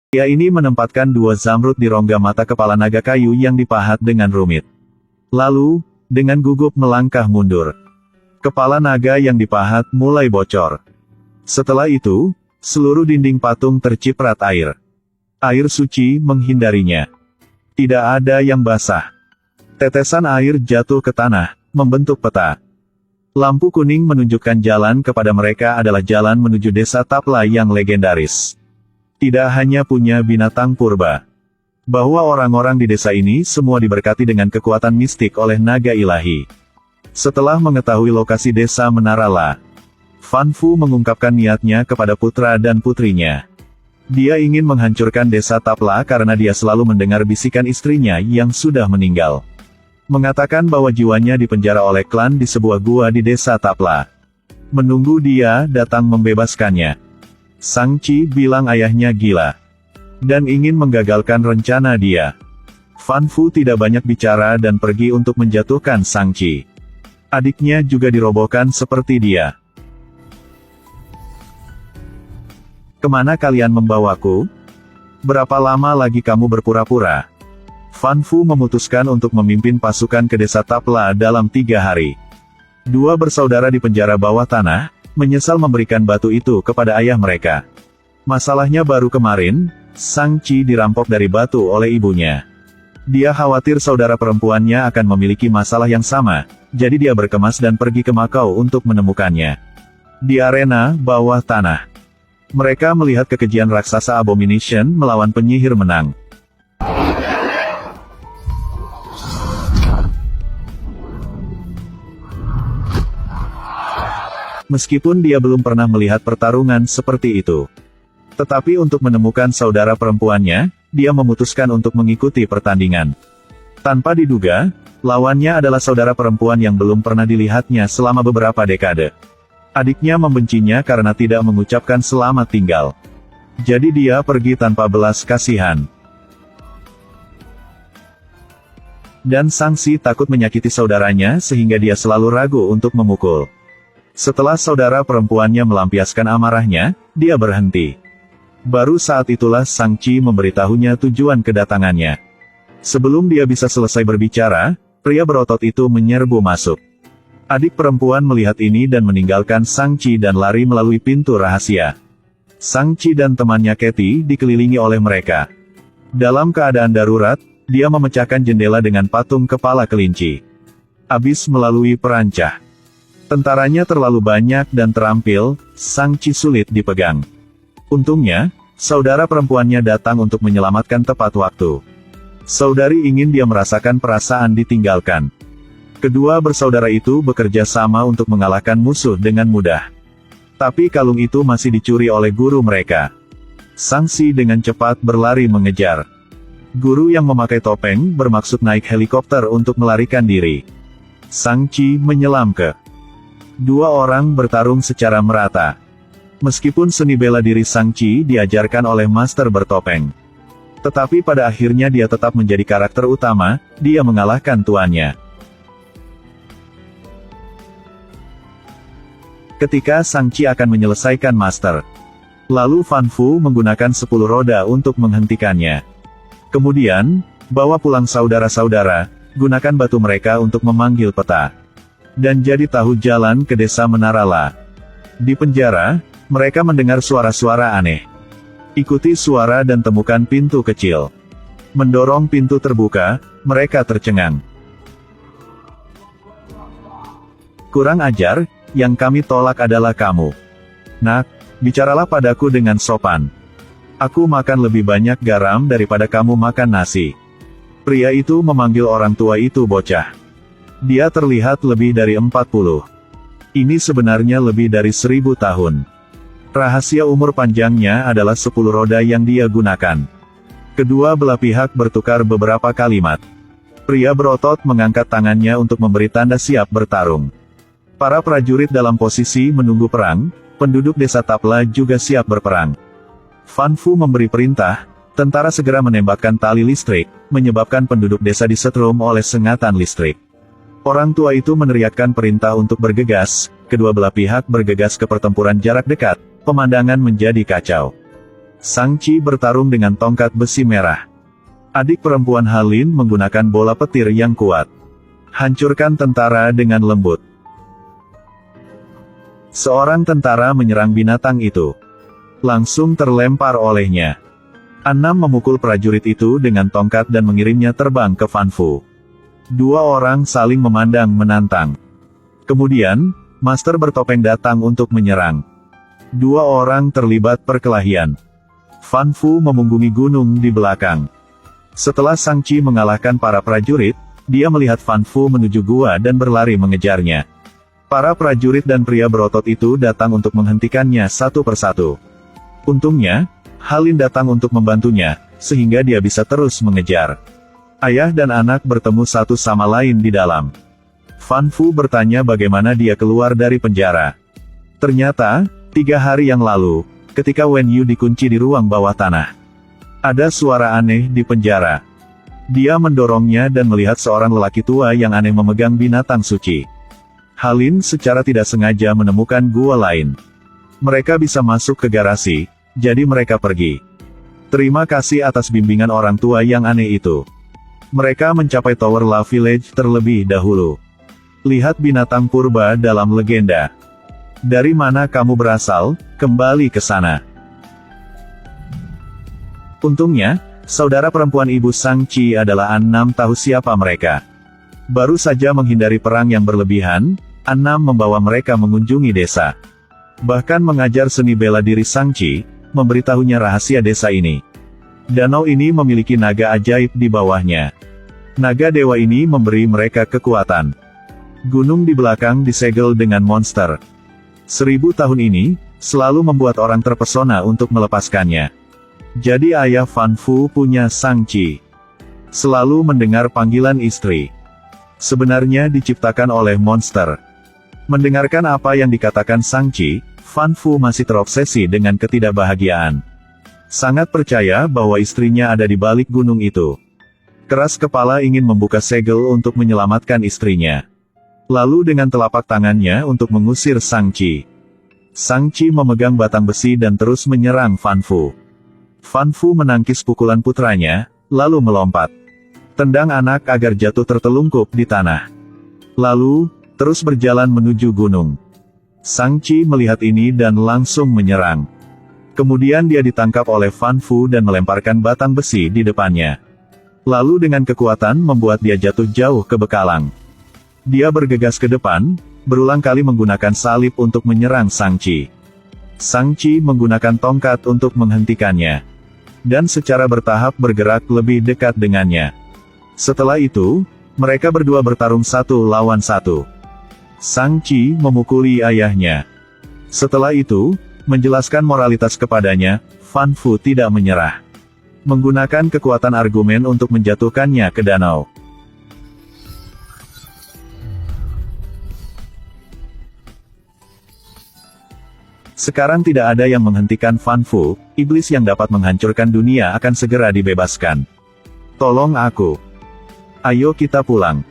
Pria ini menempatkan 2 zamrud di rongga mata kepala naga kayu yang dipahat dengan rumit. Lalu, dengan gugup melangkah mundur. Kepala naga yang dipahat mulai bocor. Setelah itu, seluruh dinding patung terciprat air. Air suci menghindarinya. Tidak ada yang basah. Tetesan air jatuh ke tanah, membentuk peta. Lampu kuning menunjukkan jalan kepada mereka adalah jalan menuju desa Tapla yang legendaris. Tidak hanya punya binatang purba. Bahwa orang-orang di desa ini semua diberkati dengan kekuatan mistik oleh naga ilahi. Setelah mengetahui lokasi desa Menara La, Fan Fu mengungkapkan niatnya kepada putra dan putrinya. Dia ingin menghancurkan desa Tapla karena dia selalu mendengar bisikan istrinya yang sudah meninggal. Mengatakan bahwa jiwanya dipenjara oleh klan di sebuah gua di desa Tapla. Menunggu dia datang membebaskannya. Sang Chi bilang ayahnya gila. Dan ingin menggagalkan rencana dia. Fan Fu tidak banyak bicara dan pergi untuk menjatuhkan Sang Chi. Adiknya juga dirobohkan seperti dia. Kemana kalian membawaku? Berapa lama lagi kamu berpura-pura? Fan Fu memutuskan untuk memimpin pasukan ke desa Tapla dalam 3 hari. 2 bersaudara di penjara bawah tanah, menyesal memberikan batu itu kepada ayah mereka. Masalahnya baru kemarin, Sang Chi dirampok dari batu oleh ibunya. Dia khawatir saudara perempuannya akan memiliki masalah yang sama, jadi dia berkemas dan pergi ke Makau untuk menemukannya. Di arena bawah tanah, mereka melihat kekejian raksasa Abomination melawan penyihir menang. Meskipun dia belum pernah melihat pertarungan seperti itu. Tetapi untuk menemukan saudara perempuannya, dia memutuskan untuk mengikuti pertandingan. Tanpa diduga, lawannya adalah saudara perempuan yang belum pernah dilihatnya selama beberapa dekade. Adiknya membencinya karena tidak mengucapkan selamat tinggal. Jadi dia pergi tanpa belas kasihan. Dan Sang Si takut menyakiti saudaranya sehingga dia selalu ragu untuk memukul. Setelah saudara perempuannya melampiaskan amarahnya, dia berhenti. Baru saat itulah Sang Chi memberitahunya tujuan kedatangannya. Sebelum dia bisa selesai berbicara, pria berotot itu menyerbu masuk. Adik perempuan melihat ini dan meninggalkan Sang Chi dan lari melalui pintu rahasia. Sang Chi dan temannya Katie dikelilingi oleh mereka. Dalam keadaan darurat, dia memecahkan jendela dengan patung kepala kelinci. Abis melalui perancah. Tentaranya terlalu banyak dan terampil, Sang Chi sulit dipegang. Untungnya, saudara perempuannya datang untuk menyelamatkan tepat waktu. Saudari ingin dia merasakan perasaan ditinggalkan. Kedua bersaudara itu bekerja sama untuk mengalahkan musuh dengan mudah. Tapi kalung itu masih dicuri oleh guru mereka. Sang Si dengan cepat berlari mengejar. Guru yang memakai topeng bermaksud naik helikopter untuk melarikan diri. Sang Chi menyelam ke. 2 orang bertarung secara merata. Meskipun seni bela diri Sang Chi diajarkan oleh master bertopeng. Tetapi pada akhirnya dia tetap menjadi karakter utama, dia mengalahkan tuannya. Ketika Sang Chi akan menyelesaikan master. Lalu Fan Fu menggunakan 10 roda untuk menghentikannya. Kemudian, bawa pulang saudara-saudara, gunakan batu mereka untuk memanggil peta. Dan jadi tahu jalan ke desa Menara La. Di penjara, mereka mendengar suara-suara aneh. Ikuti suara dan temukan pintu kecil. Mendorong pintu terbuka, mereka tercengang. Kurang ajar, yang kami tolak adalah kamu. Nak, bicaralah padaku dengan sopan. Aku makan lebih banyak garam daripada kamu makan nasi. Pria itu memanggil orang tua itu bocah. Dia terlihat lebih dari 40. Ini sebenarnya lebih dari 1000 tahun. Rahasia umur panjangnya adalah 10 roda yang dia gunakan. Kedua belah pihak bertukar beberapa kalimat. Pria berotot mengangkat tangannya untuk memberi tanda siap bertarung. Para prajurit dalam posisi menunggu perang, penduduk desa Tapla juga siap berperang. Fan Fu memberi perintah, tentara segera menembakkan tali listrik, menyebabkan penduduk desa disetrum oleh sengatan listrik. Orang tua itu meneriakkan perintah untuk bergegas, kedua belah pihak bergegas ke pertempuran jarak dekat, pemandangan menjadi kacau. Sang Qi bertarung dengan tongkat besi merah. Adik perempuan Halin menggunakan bola petir yang kuat. Hancurkan tentara dengan lembut. Seorang tentara menyerang binatang itu. Langsung terlempar olehnya. Annam memukul prajurit itu dengan tongkat dan mengirimnya terbang ke Fan Fu. Dua orang saling memandang menantang. Kemudian, Master bertopeng datang untuk menyerang. Dua orang terlibat perkelahian. Fan Fu memunggungi gunung di belakang. Setelah Sang Qi mengalahkan para prajurit, dia melihat Fan Fu menuju gua dan berlari mengejarnya. Para prajurit dan pria berotot itu datang untuk menghentikannya satu persatu. Untungnya, Halin datang untuk membantunya, sehingga dia bisa terus mengejar. Ayah dan anak bertemu satu sama lain di dalam. Fan Fu bertanya bagaimana dia keluar dari penjara. Ternyata, 3 hari yang lalu, ketika Wen Yu dikunci di ruang bawah tanah. Ada suara aneh di penjara. Dia mendorongnya dan melihat seorang lelaki tua yang aneh memegang binatang suci. Halin secara tidak sengaja menemukan gua lain. Mereka bisa masuk ke garasi, jadi mereka pergi. Terima kasih atas bimbingan orang tua yang aneh itu. Mereka mencapai Tower La Village terlebih dahulu. Lihat binatang purba dalam legenda. Dari mana kamu berasal? Kembali ke sana. Untungnya, saudara perempuan ibu Sang Qi adalah Annam tahu siapa mereka. Baru saja menghindari perang yang berlebihan, Annam membawa mereka mengunjungi desa. Bahkan mengajar seni bela diri Sang Qi, memberitahunya rahasia desa ini. Danau ini memiliki naga ajaib di bawahnya. Naga dewa ini memberi mereka kekuatan. Gunung di belakang disegel dengan monster. 1000 tahun ini, selalu membuat orang terpesona untuk melepaskannya. Jadi ayah Fan Fu punya Sang Qi. Selalu mendengar panggilan istri. Sebenarnya diciptakan oleh monster. Mendengarkan apa yang dikatakan Sang Qi, Fan Fu masih terobsesi dengan ketidakbahagiaan. Sangat percaya bahwa istrinya ada di balik gunung itu. Keras kepala ingin membuka segel untuk menyelamatkan istrinya. Lalu dengan telapak tangannya untuk mengusir Sang Qi. Sang Qi memegang batang besi dan terus menyerang Fan Fu. Fan Fu menangkis pukulan putranya, lalu melompat. Tendang anak agar jatuh tertelungkup di tanah. Lalu, terus berjalan menuju gunung. Sang Qi melihat ini dan langsung menyerang. Kemudian dia ditangkap oleh Fan Fu dan melemparkan batang besi di depannya. Lalu dengan kekuatan membuat dia jatuh jauh ke bekalang. Dia bergegas ke depan, berulang kali menggunakan salib untuk menyerang Sang Qi. Sang Qi menggunakan tongkat untuk menghentikannya. Dan secara bertahap bergerak lebih dekat dengannya. Setelah itu, mereka berdua bertarung 1 lawan 1. Sang Qi memukuli ayahnya. Setelah itu, menjelaskan moralitas kepadanya, Fan Fu tidak menyerah. Menggunakan kekuatan argumen untuk menjatuhkannya ke danau. Sekarang tidak ada yang menghentikan Fan Fu, iblis yang dapat menghancurkan dunia akan segera dibebaskan. Tolong aku. Ayo kita pulang.